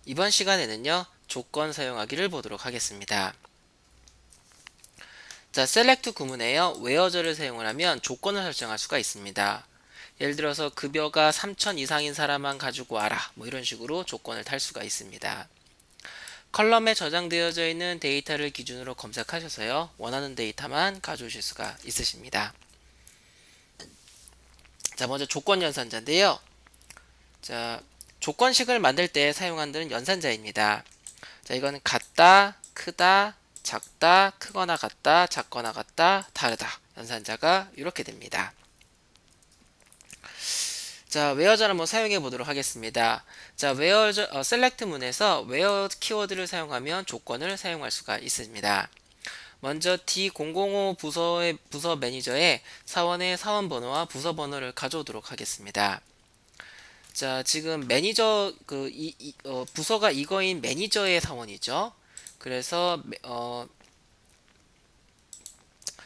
이번 시간에는요, 조건 사용하기를 보도록 하겠습니다. 자, select 구문에요, where저를 사용을 하면 조건을 설정할 수가 있습니다. 예를 들어서 급여가 3천 이상인 사람만 가지고 와라. 뭐 이런 식으로 조건을 탈 수가 있습니다. 컬럼에 저장되어져 있는 데이터를 기준으로 검색하셔서요, 원하는 데이터만 가져오실 수가 있으십니다. 자, 먼저 조건 연산자인데요. 자, 조건식을 만들 때 사용하는 연산자입니다. 자, 이거는 같다, 크다, 작다, 크거나 같다, 작거나 같다, 다르다. 연산자가 이렇게 됩니다. 자, where를 한번 사용해 보도록 하겠습니다. 자, select 문에서 where 키워드를 사용하면 조건을 사용할 수가 있습니다. 먼저 D005 부서 매니저의 사원의 사원 번호와 부서 번호를 가져오도록 하겠습니다. 자, 지금 매니저 부서가 이거인 매니저의 사원이죠. 그래서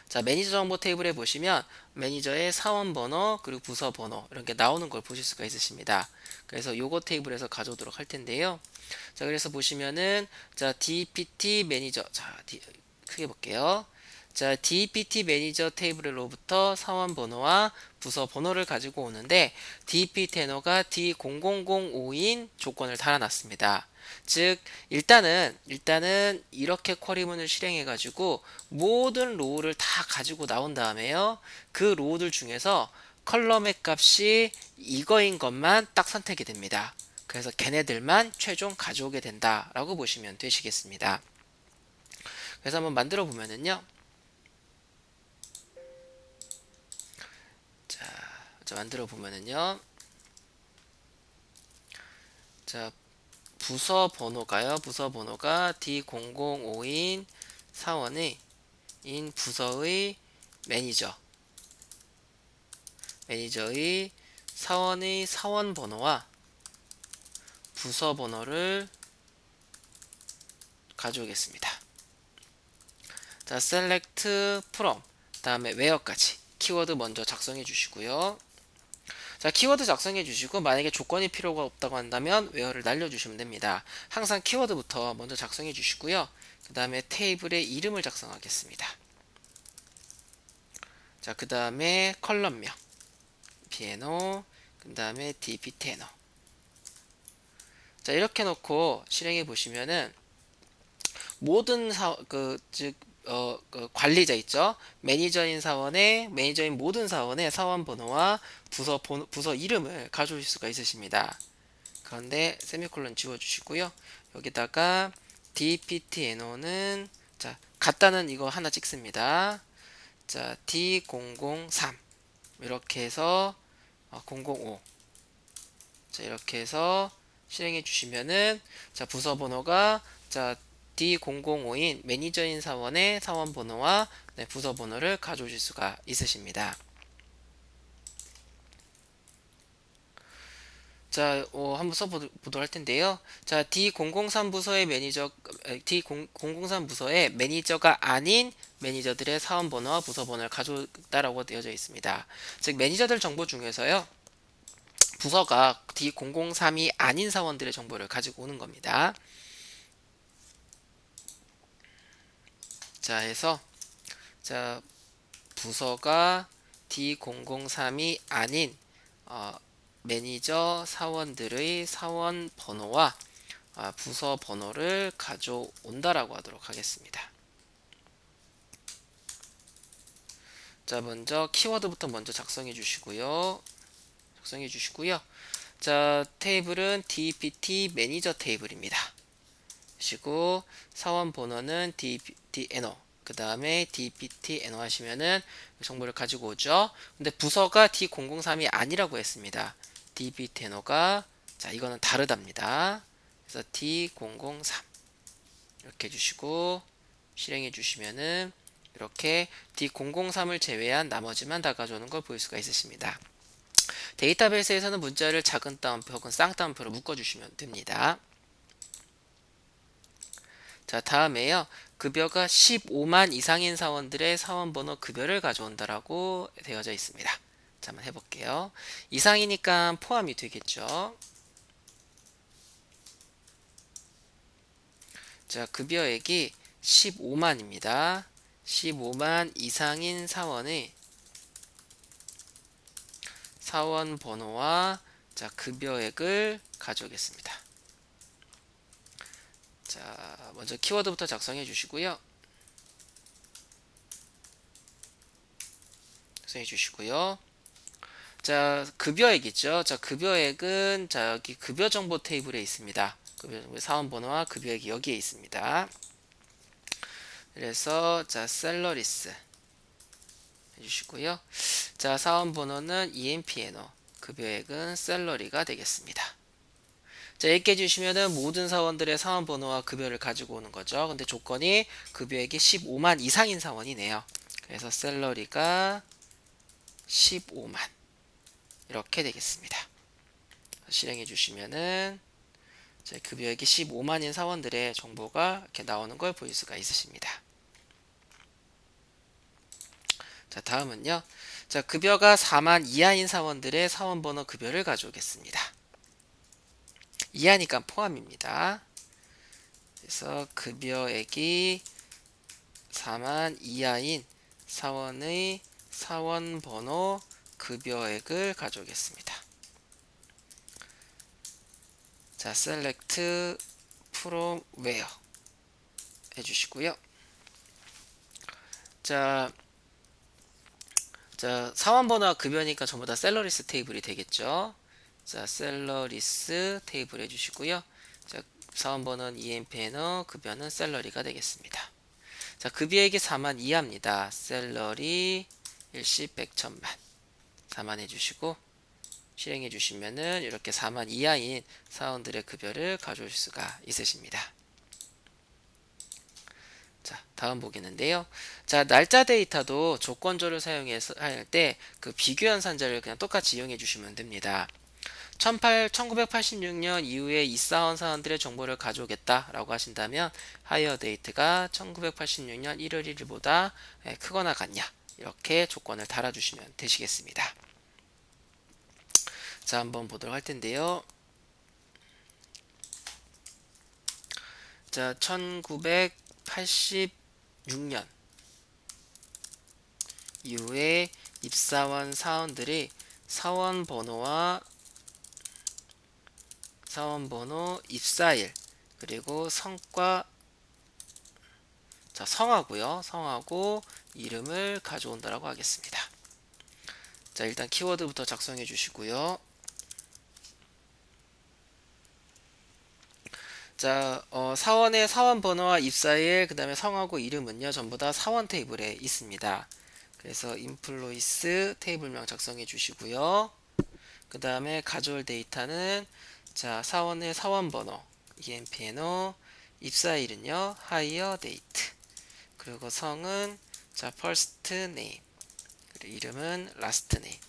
자, 매니저 정보 테이블에 보시면 매니저의 사원 번호 그리고 부서 번호 이런 게 나오는 걸 보실 수가 있으십니다. 그래서 요거 테이블에서 가져오도록 할 텐데요. 자, 그래서 보시면은 자, DPT 매니저 크게 볼게요. 자, DPT 매니저 테이블로부터 사원 번호와 부서 번호를 가지고 오는데 DP 테너가 D0005인 조건을 달아놨습니다. 즉 일단은 이렇게 쿼리문을 실행해 가지고 모든 로우를 다 가지고 나온 다음에요, 그 로우들 중에서 컬럼의 값이 이거인 것만 딱 선택이 됩니다. 그래서 걔네들만 최종 가져오게 된다라고 보시면 되시겠습니다. 그래서 한번 만들어 보면은요, 자, 만들어 보면은요, 자, 부서 번호가 D005인 사원의 인 부서의 매니저의 사원의 사원 번호와 부서 번호를 가져오겠습니다. 자, select from 다음에 where까지 키워드 먼저 작성해 주시고요. 자, 키워드 작성해 주시고 만약에 조건이 필요가 없다고 한다면 where를 날려주시면 됩니다. 항상 키워드부터 먼저 작성해 주시고요. 그 다음에 테이블의 이름을 작성하겠습니다. 자, 그 다음에 컬럼명 piano, 그 다음에 dptenor. 자, 이렇게 놓고 실행해 보시면은 모든 관리자 있죠. 매니저인 모든 사원의 사원 번호와 부서 이름을 가져오실 수가 있으십니다. 그런데 세미콜론 지워주시고요. 여기다가 dptno는 자, 같다는 이거 하나 찍습니다. 자, D003 이렇게 해서 005 자, 이렇게 해서 실행해 주시면은 자, 부서 번호가 자, D005인 매니저인 사원의 사원 번호와 네, 부서 번호를 가져오실 수가 있으십니다. 자, 한번 써보도록 할 텐데요. 자, D003 부서의 D003 부서의 매니저가 아닌 매니저들의 사원 번호와 부서 번호를 가져오다라고 되어져 있습니다. 즉, 매니저들 정보 중에서요, 부서가 D003이 아닌 사원들의 정보를 가지고 오는 겁니다. 자, 해서 자, 부서가 D003이 아닌 매니저 사원들의 사원 번호와 부서 번호를 가져온다라고 하도록 하겠습니다. 자, 먼저 키워드부터 먼저 작성해 주시고요. 자, 테이블은 DPT 매니저 테이블입니다. 시고 사원 번호는 DPTNO, 그 다음에 DPTNO 하시면은 정보를 가지고 오죠. 근데 부서가 D003이 아니라고 했습니다. DPTNO가 자, 이거는 다르답니다. 그래서 D003 이렇게 해주시고 실행해 주시면은 이렇게 D003을 제외한 나머지만 다 가져오는 걸 볼 수가 있으십니다. 데이터베이스에서는 문자를 작은 따옴표 혹은 쌍따옴표로 묶어주시면 됩니다. 자, 다음에요. 급여가 15만 이상인 사원들의 사원번호 급여를 가져온다라고 되어져 있습니다. 자, 한번 해볼게요. 이상이니까 포함이 되겠죠. 자, 급여액이 15만입니다. 15만 이상인 사원의 사원 번호와 자, 급여액을 가져오겠습니다. 자, 먼저 키워드부터 작성해 주시고요. 작성해 주시고요. 자, 급여액 있죠. 자, 급여액은 자, 여기 급여 정보 테이블에 있습니다. 급여 정보 사원 번호와 급여액이 여기에 있습니다. 그래서 자, 셀러리스 해주시고요. 자, 사원 번호는 EMPNO, 급여액은 셀러리가 되겠습니다. 자, 이렇게 해주시면은 모든 사원들의 사원 번호와 급여를 가지고 오는 거죠. 근데 조건이 급여액이 15만 이상인 사원이네요. 그래서 셀러리가 15만 이렇게 되겠습니다. 실행해 주시면은 급여액이 15만인 사원들의 정보가 이렇게 나오는 걸 보일 수가 있으십니다. 자, 다음은요. 자, 급여가 4만 이하인 사원들의 사원번호 급여를 가져오겠습니다. 이하니까 포함입니다. 그래서 급여액이 4만 이하인 사원의 사원번호 급여액을 가져오겠습니다. 자, select from where 해주시고요. 자, 사원번호와 급여니까 전부 다 셀러리스 테이블이 되겠죠. 자, 셀러리스 테이블 해주시고요. 자, 사원번호는 EMPNO, 급여는 셀러리가 되겠습니다. 자, 급여액이 4만 이하입니다. 셀러리 일시 100천만 4만 해주시고 실행해 주시면은 이렇게 4만 이하인 사원들의 급여를 가져올 수가 있으십니다. 자, 다음 보겠는데요. 자, 날짜 데이터도 조건조를 사용해서 할 때 그 비교 연산자를 그냥 똑같이 이용해 주시면 됩니다. 1986년 이후에 입사한 사원들의 정보를 가져오겠다라고 하신다면 하이어 데이트가 1986년 1월 1일보다 크거나 같냐 이렇게 조건을 달아주시면 되시겠습니다. 자, 한번 보도록 할 텐데요. 자, 1986년 이후에 입사원 사원들이 사원번호와 사원번호, 입사일, 그리고 성과, 자, 성하고요. 성하고 이름을 가져온다라고 하겠습니다. 자, 일단 키워드부터 작성해 주시고요. 자, 사원의 사원번호와 입사일, 그 다음에 성하고 이름은요, 전부 다 사원 테이블에 있습니다. 그래서 인플로이스 테이블명 작성해 주시고요. 그 다음에 가져올 데이터는 자, 사원의 사원번호, EMPNO, 입사일은요, hire date, 그리고 성은 자, first name, 그리고 이름은 last name.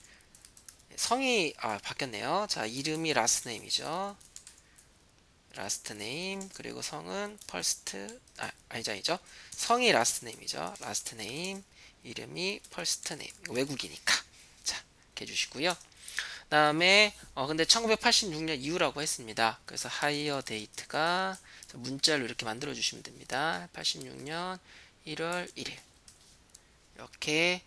성이 바뀌었네요. 자, 이름이 last name이죠. last name, 그리고 성은 first, 아니죠. 성이 last name이죠. last name, 이름이 first name. 외국이니까. 자, 이렇게 해주시고요. 다음에 근데 1986년 이후라고 했습니다. 그래서 하이어 데이트가 문자로 이렇게 만들어 주시면 됩니다. 86년 1월 1일 이렇게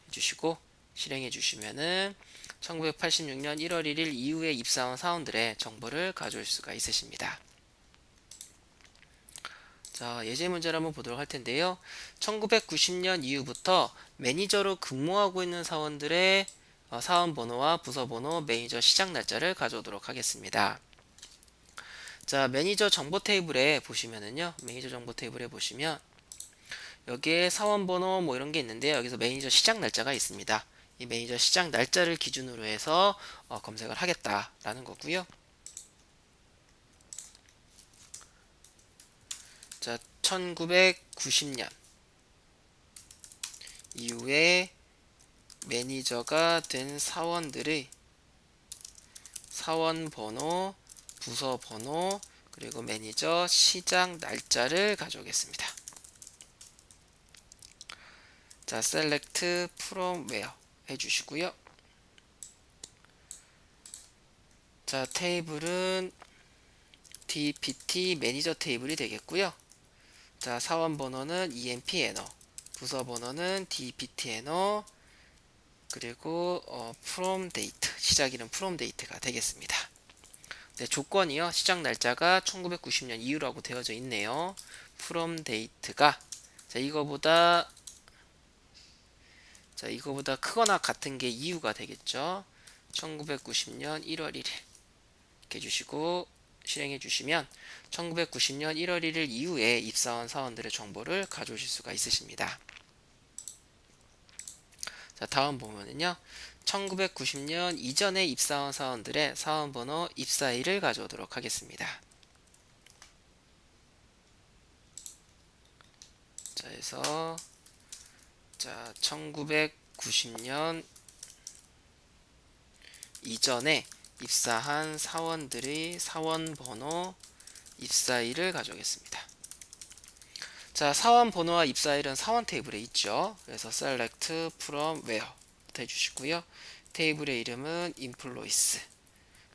해주시고 실행해 주시면은 1986년 1월 1일 이후에 입사한 사원들의 정보를 가져올 수가 있으십니다. 자, 예제 문제를 한번 보도록 할 텐데요. 1990년 이후부터 매니저로 근무하고 있는 사원들의 사원 번호와 부서 번호, 매니저 시작 날짜를 가져오도록 하겠습니다. 자, 매니저 정보 테이블에 보시면은요. 매니저 정보 테이블에 보시면 여기에 사원 번호 뭐 이런 게 있는데요. 여기서 매니저 시작 날짜가 있습니다. 이 매니저 시작 날짜를 기준으로 해서 검색을 하겠다라는 거고요. 자, 1990년 이후에 매니저가 된 사원들의 사원 번호, 부서 번호, 그리고 매니저 시작 날짜를 가져오겠습니다. 자, select from where 해주시고요. 자, 테이블은 DPT 매니저 테이블이 되겠고요. 자, 사원 번호는 EMP-NO, 부서 번호는 DPT-NO, 그리고 from date, 시작일은 from date가 되겠습니다. 네, 조건이요. 시작 날짜가 1990년 이후라고 되어져 있네요. from date가 이거보다 크거나 같은 게 이유가 되겠죠. 1990년 1월 1일 이렇게 해주시고 실행해 주시면 1990년 1월 1일 이후에 입사한 사원들의 정보를 가져오실 수가 있으십니다. 자, 다음 보면은요. 1990년 이전에 입사한 사원들의 사원번호, 입사일을 가져오도록 하겠습니다. 자, 해서 1990년 이전에 입사한 사원들의 사원번호, 입사일을 가져오겠습니다. 자, 사원 번호와 입사일은 사원 테이블에 있죠. 그래서 select from where 해주시고요. 테이블의 이름은 employees,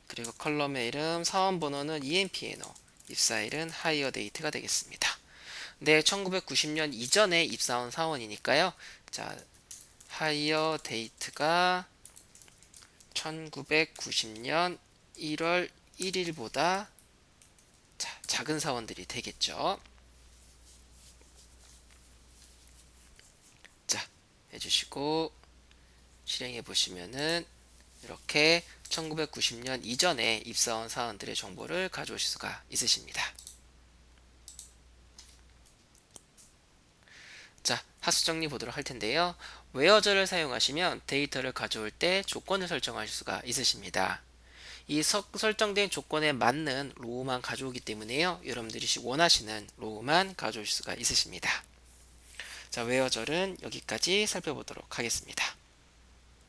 그리고 컬럼의 이름, 사원 번호는 EMP-NO, 입사일은 hire date가 되겠습니다. 네, 1990년 이전에 입사한 사원이니까요. 자, hire date가 1990년 1월 1일보다 작은 사원들이 되겠죠. 자, 해주시고 실행해 보시면은 이렇게 1990년 이전에 입사한 사원들의 정보를 가져오실 수가 있으십니다. 자, 하수 정리 보도록 할 텐데요. 웨어저를 사용하시면 데이터를 가져올 때 조건을 설정하실 수가 있으십니다. 이 설정된 조건에 맞는 로우만 가져오기 때문에요. 여러분들이 원하시는 로우만 가져올 수가 있으십니다. 자, 웨어절은 여기까지 살펴보도록 하겠습니다.